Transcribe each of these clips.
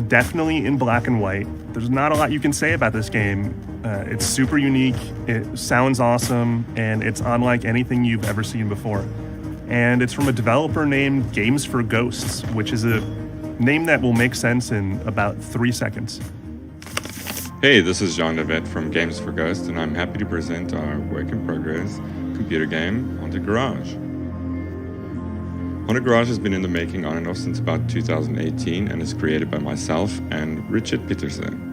definitely in black and white. There's not a lot you can say about this game. It's super unique, it sounds awesome, and it's unlike anything you've ever seen before. And it's from a developer named Games for Ghosts, which is a name that will make sense in about 3 seconds. Hey, this is Jean Davet from Games for Ghosts, and I'm happy to present our work in progress computer game, Haunted Garage. Haunted Garage has been in the making on and off since about 2018 and is created by myself and Richard Peterson.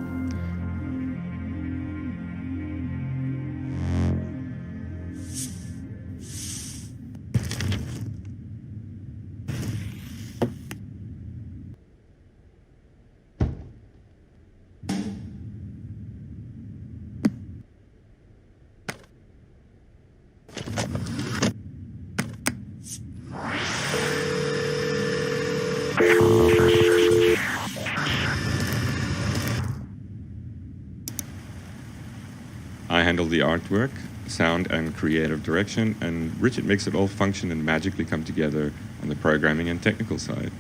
I handle the artwork, sound and creative direction, and Richard makes it all function and magically come together on the programming and technical side.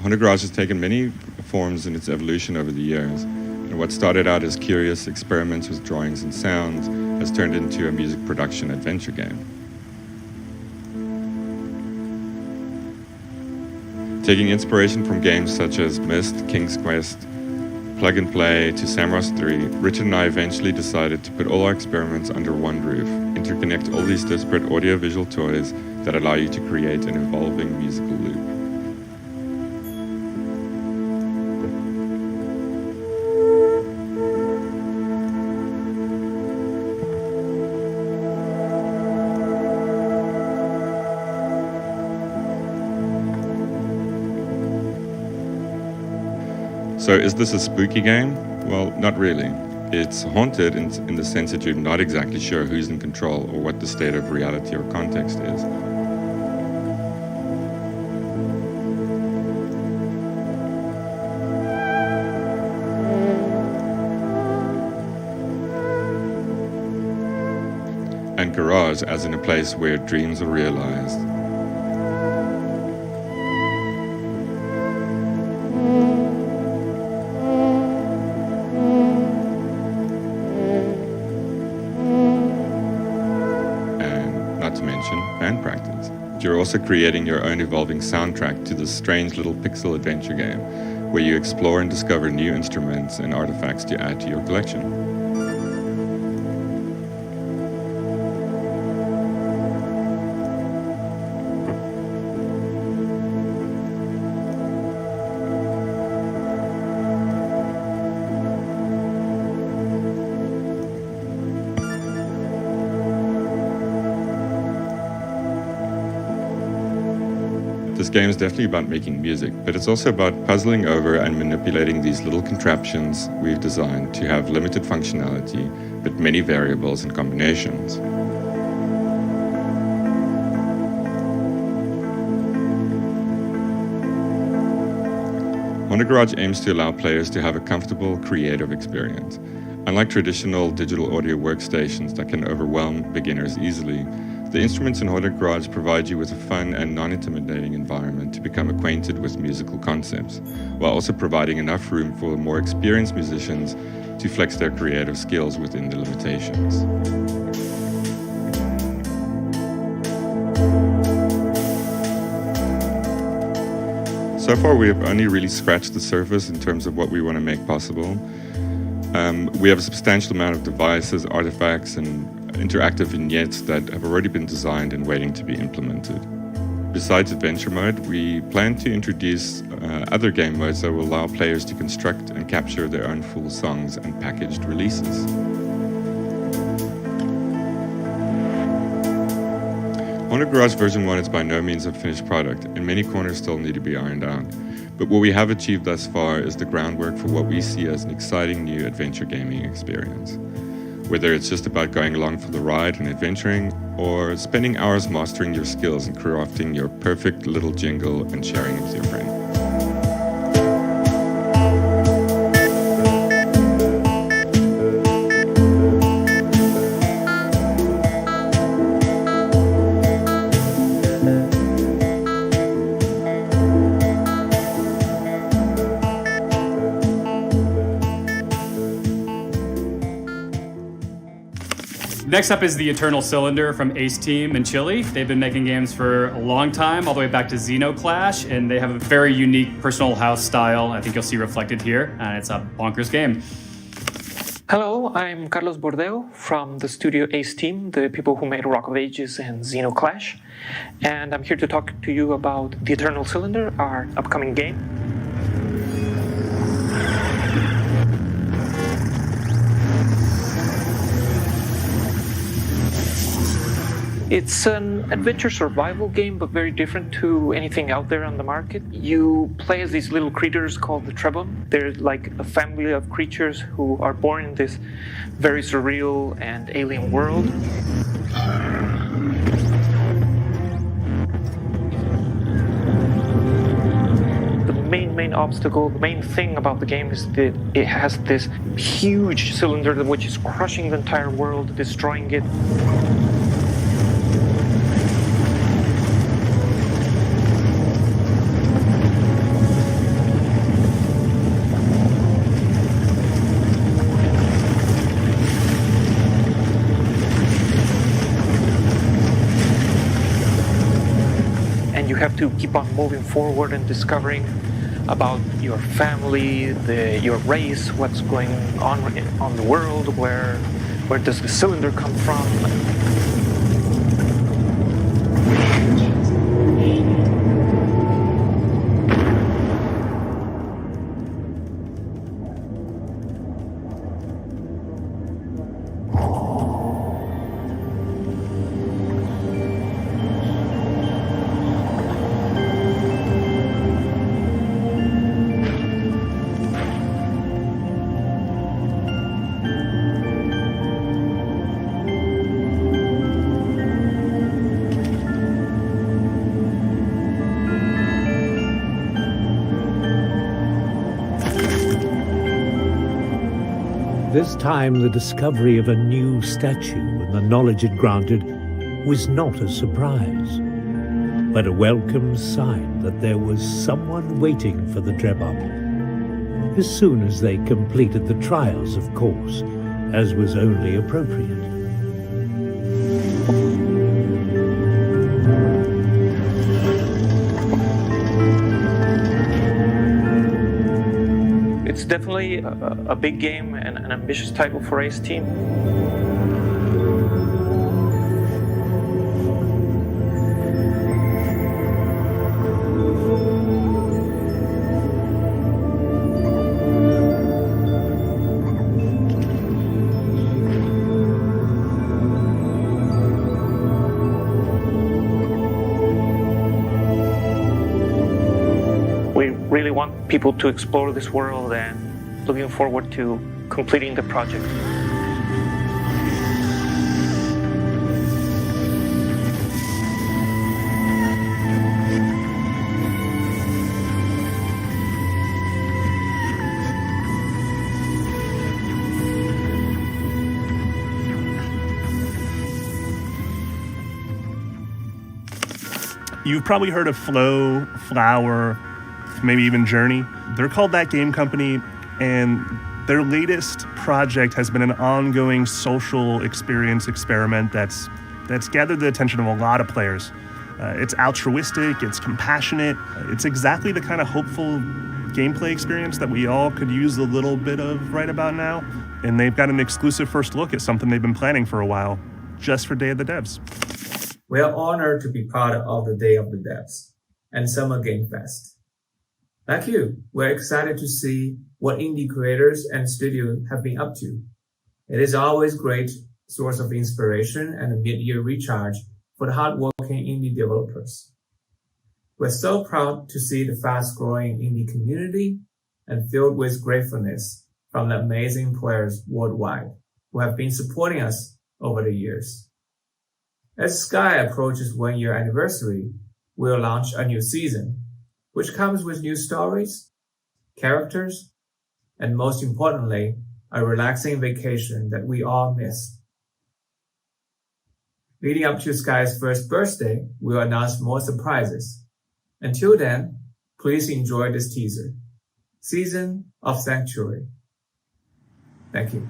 Haunted Garage has taken many forms in its evolution over the years. And what started out as curious experiments with drawings and sounds has turned into a music production adventure game. Taking inspiration from games such as Myst, King's Quest, Plug and Play to Samros 3, Richard and I eventually decided to put all our experiments under one roof, interconnect all these disparate audio-visual toys that allow you to create an evolving musical loop. So is this a spooky game? Well, not really. It's haunted in the sense that you're not exactly sure who's in control or what the state of reality or context is. And Garage as in a place where dreams are realized. Not to mention band practice. You're also creating your own evolving soundtrack to this strange little pixel adventure game where you explore and discover new instruments and artifacts to add to your collection. This game is definitely about making music, but it's also about puzzling over and manipulating these little contraptions we've designed to have limited functionality, but many variables and combinations. Haunted Garage aims to allow players to have a comfortable, creative experience. Unlike traditional digital audio workstations that can overwhelm beginners easily, the instruments in Haunted Garage provide you with a fun and non-intimidating environment to become acquainted with musical concepts, while also providing enough room for more experienced musicians to flex their creative skills within the limitations. So far, we have only really scratched the surface in terms of what we want to make possible. We have a substantial amount of devices, artifacts, and interactive vignettes that have already been designed and waiting to be implemented. Besides adventure mode, we plan to introduce other game modes that will allow players to construct and capture their own full songs and packaged releases. Haunted Garage version 1 is by no means a finished product, and many corners still need to be ironed out. But what we have achieved thus far is the groundwork for what we see as an exciting new adventure gaming experience. Whether it's just about going along for the ride and adventuring, or spending hours mastering your skills and crafting your perfect little jingle and sharing it with your friend. Next up is the Eternal Cylinder from Ace Team in Chile. They've been making games for a long time, all the way back to Xenoclash, and they have a very unique personal house style I think you'll see reflected here, and it's a bonkers game. Hello, I'm Carlos Bordeo from the studio Ace Team, the people who made Rock of Ages and Xenoclash, and I'm here to talk to you about the Eternal Cylinder, our upcoming game. It's an adventure survival game, but very different to anything out there on the market. You play as these little critters called the Trebon. They're like a family of creatures who are born in this very surreal and alien world. The main obstacle, the main thing about the game is that it has this huge cylinder which is crushing the entire world, destroying it. You have to keep on moving forward and discovering about your family, your race, what's going on the world, where does the cylinder come from. This time, the discovery of a new statue and the knowledge it granted was not a surprise, but a welcome sign that there was someone waiting for the Trebon, as soon as they completed the trials, of course, as was only appropriate. It's definitely a big game and an ambitious title for Ace Team. We really want people to explore this world and looking forward to completing the project. You've probably heard of Flow, Flower, maybe even Journey. They're called that game company, and their latest project has been an ongoing social experience experiment that's gathered the attention of a lot of players. It's altruistic, it's compassionate, it's exactly the kind of hopeful gameplay experience that we all could use a little bit of right about now. And they've got an exclusive first look at something they've been planning for a while, just for Day of the Devs. We are honored to be part of the Day of the Devs and Summer Game Fest. Like you, we're excited to see what indie creators and studios have been up to. It is always a great source of inspiration and a mid-year recharge for the hardworking indie developers. We're so proud to see the fast-growing indie community and filled with gratefulness from the amazing players worldwide who have been supporting us over the years. As Sky approaches 1-year anniversary, we'll launch a new season, which comes with new stories, characters, and most importantly, a relaxing vacation that we all miss. Leading up to Sky's first birthday, we'll announce more surprises. Until then, please enjoy this teaser. Season of Sanctuary. Thank you.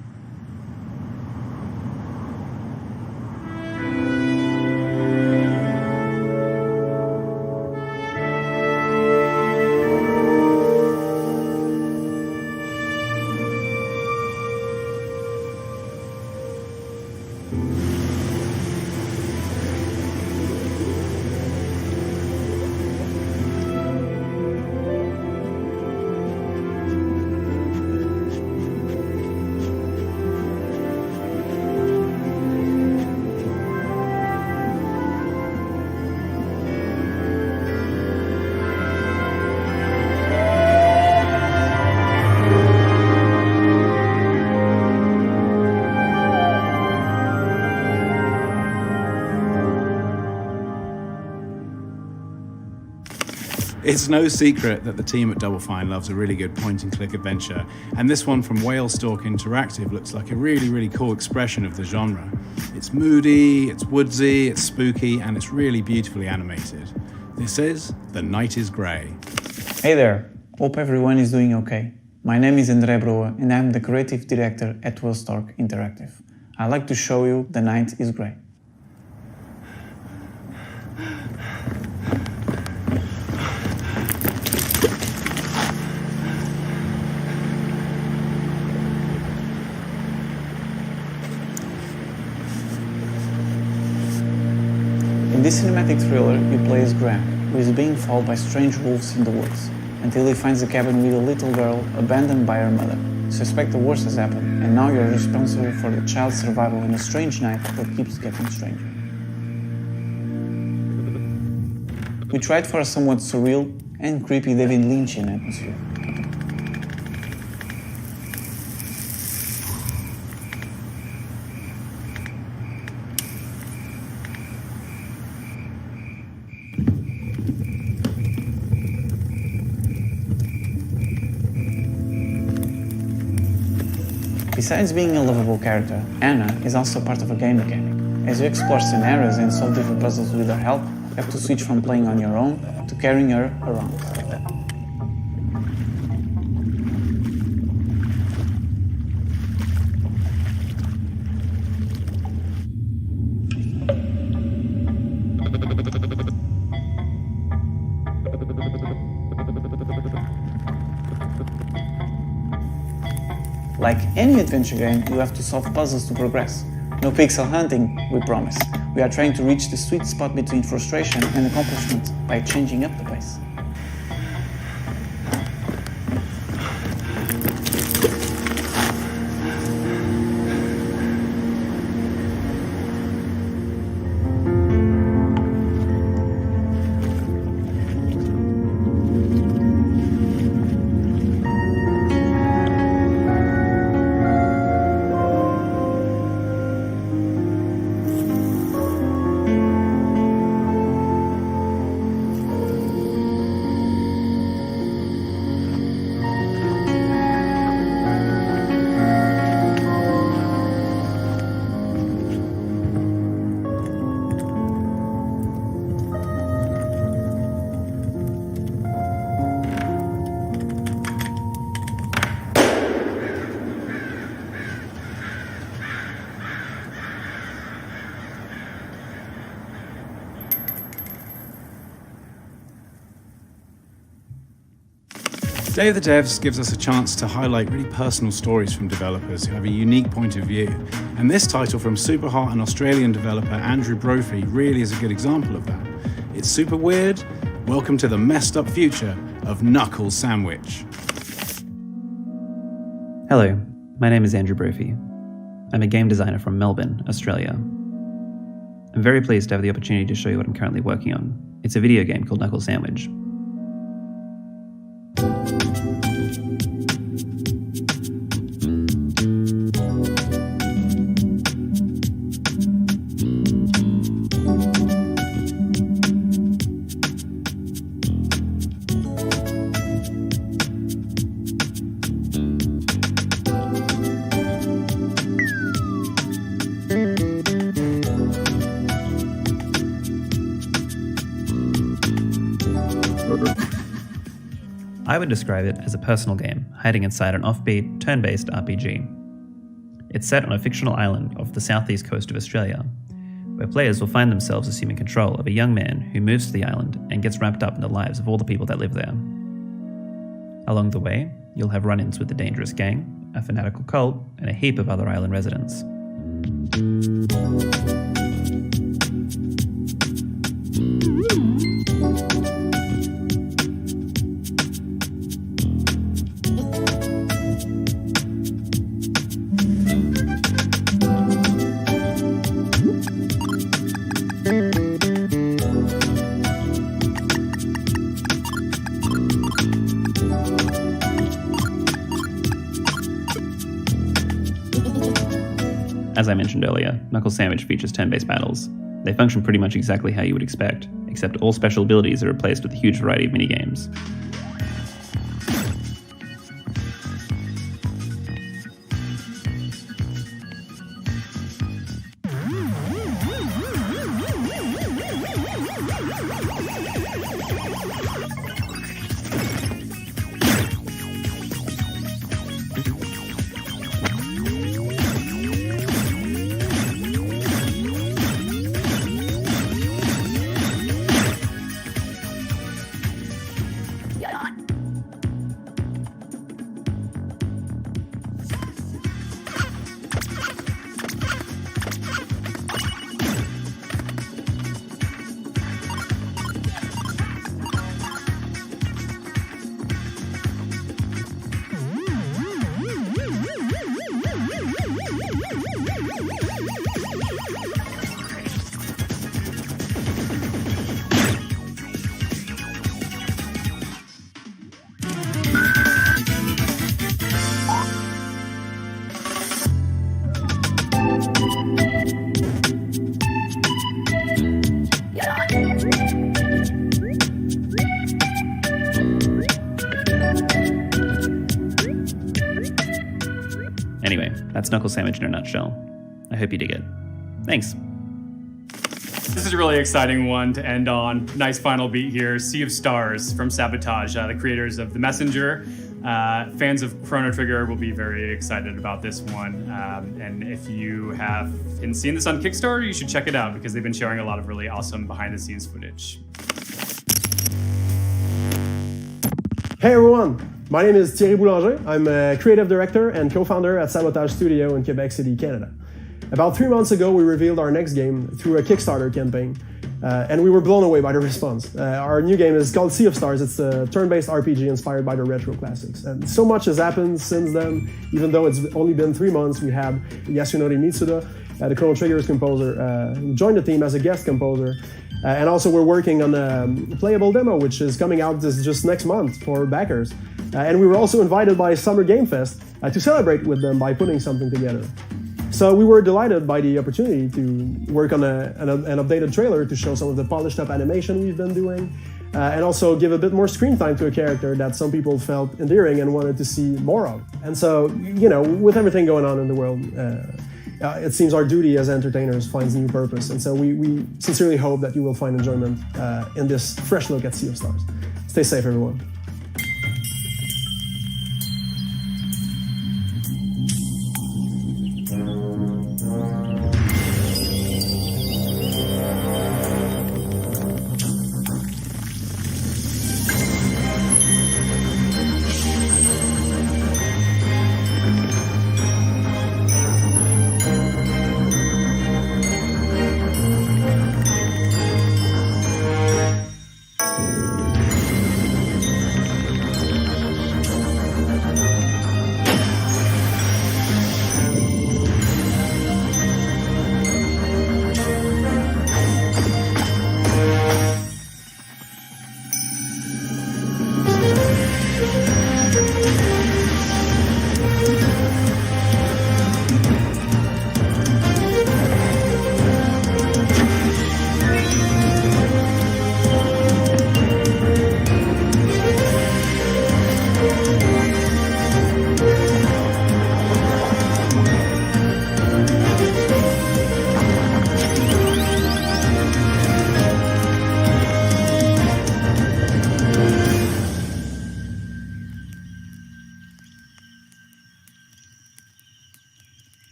It's no secret that the team at Double Fine loves a really good point-and-click adventure, and this one from Whalestalk Interactive looks like a really cool expression of the genre. It's moody, it's woodsy, it's spooky, and it's really beautifully animated. This is The Night is Grey. Hey there, hope everyone is doing okay. My name is André Broa and I'm the creative director at Whalestalk Interactive. I'd like to show you The Night is Grey. In this cinematic thriller, you play as Graham, who is being followed by strange wolves in the woods, until he finds a cabin with a little girl abandoned by her mother. You suspect the worst has happened, and now you're responsible for the child's survival in a strange night that keeps getting stranger. We tried for a somewhat surreal and creepy David Lynchian atmosphere. Besides being a lovable character, Anna is also part of a game mechanic. As you explore scenarios and solve different puzzles with her help, you have to switch from playing on your own to carrying her around. Like any adventure game, you have to solve puzzles to progress. No pixel hunting, we promise. We are trying to reach the sweet spot between frustration and accomplishment by changing up the pace. Day of the Devs gives us a chance to highlight really personal stories from developers who have a unique point of view. And this title from super hot and Australian developer Andrew Brophy really is a good example of that. It's super weird. Welcome to the messed up future of Knuckle Sandwich. Hello, my name is Andrew Brophy. I'm a game designer from Melbourne, Australia. I'm very pleased to have the opportunity to show you what I'm currently working on. It's a video game called Knuckle Sandwich. I would describe it as a personal game, hiding inside an offbeat, turn-based RPG. It's set on a fictional island off the southeast coast of Australia, where players will find themselves assuming control of a young man who moves to the island and gets wrapped up in the lives of all the people that live there. Along the way, you'll have run-ins with the dangerous gang, a fanatical cult, and a heap of other island residents. As I mentioned earlier, Knuckle Sandwich features turn-based battles. They function pretty much exactly how you would expect, except all special abilities are replaced with a huge variety of minigames. Anyway, that's Knuckle Sandwich in a nutshell. I hope you dig it. Thanks. This is a really exciting one to end on. Nice final beat here. Sea of Stars from Sabotage, the creators of The Messenger. Fans of Chrono Trigger will be very excited about this one. And if you haven't seen this on Kickstarter, you should check it out because they've been sharing a lot of really awesome behind-the-scenes footage. Hey everyone! My name is Thierry Boulanger. I'm a creative director and co-founder at Sabotage Studio in Quebec City, Canada. About 3 months ago, we revealed our next game through a Kickstarter campaign, and we were blown away by the response. Our new game is called Sea of Stars. It's a turn-based RPG inspired by the retro classics. And so much has happened since then. Even though it's only been 3 months, we had Yasunori Mitsuda, the Chrono Trigger's composer, who joined the team as a guest composer. And also we're working on a playable demo, which is coming out just next month for backers. And we were also invited by Summer Game Fest to celebrate with them by putting something together. So we were delighted by the opportunity to work on an updated trailer to show some of the polished up animation we've been doing, and also give a bit more screen time to a character that some people felt endearing and wanted to see more of. And so, with everything going on in the world, it seems our duty as entertainers finds new purpose. And so we sincerely hope that you will find enjoyment in this fresh look at Sea of Stars. Stay safe, everyone.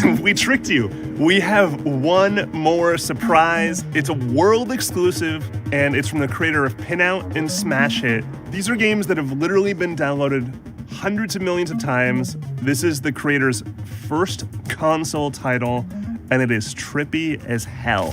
We tricked you. We have one more surprise. It's a world exclusive, and it's from the creator of Pinout and Smash Hit. These are games that have literally been downloaded hundreds of millions of times. This is the creator's first console title, and it is trippy as hell.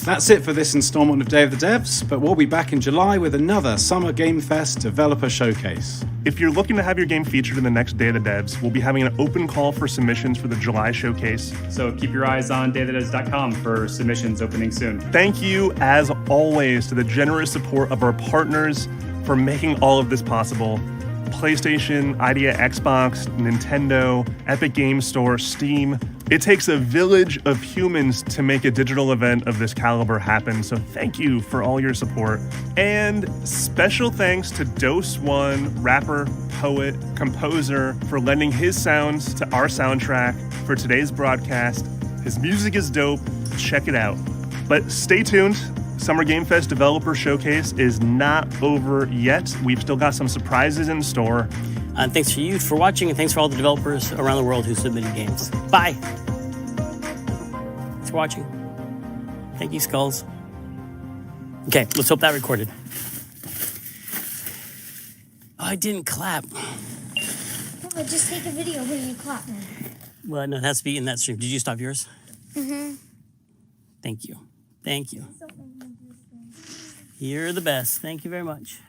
That's it for this installment of Day of the Devs, but we'll be back in July with another Summer Game Fest developer showcase. If you're looking to have your game featured in the next Day of the Devs, we'll be having an open call for submissions for the July showcase. So keep your eyes on dayofthedevs.com for submissions opening soon. Thank you, as always, to the generous support of our partners for making all of this possible. PlayStation, Idea Xbox, Nintendo, Epic Games Store, Steam. It takes a village of humans to make a digital event of this caliber happen, so thank you for all your support. And special thanks to Dose One, rapper, poet, composer, for lending his sounds to our soundtrack for today's broadcast. His music is dope. Check it out. But stay tuned. Summer Game Fest Developer Showcase is not over yet. We've still got some surprises in store. And thanks for you for watching, and thanks for all the developers around the world who submitted games. Bye. Thanks for watching. Thank you, Skulls. Okay, let's hope that recorded. Oh, I didn't clap. Oh, just take a video when you clap. Well, no, it has to be in that stream. Did you stop yours? Mm-hmm. Thank you. Thank you. You're the best. Thank you very much.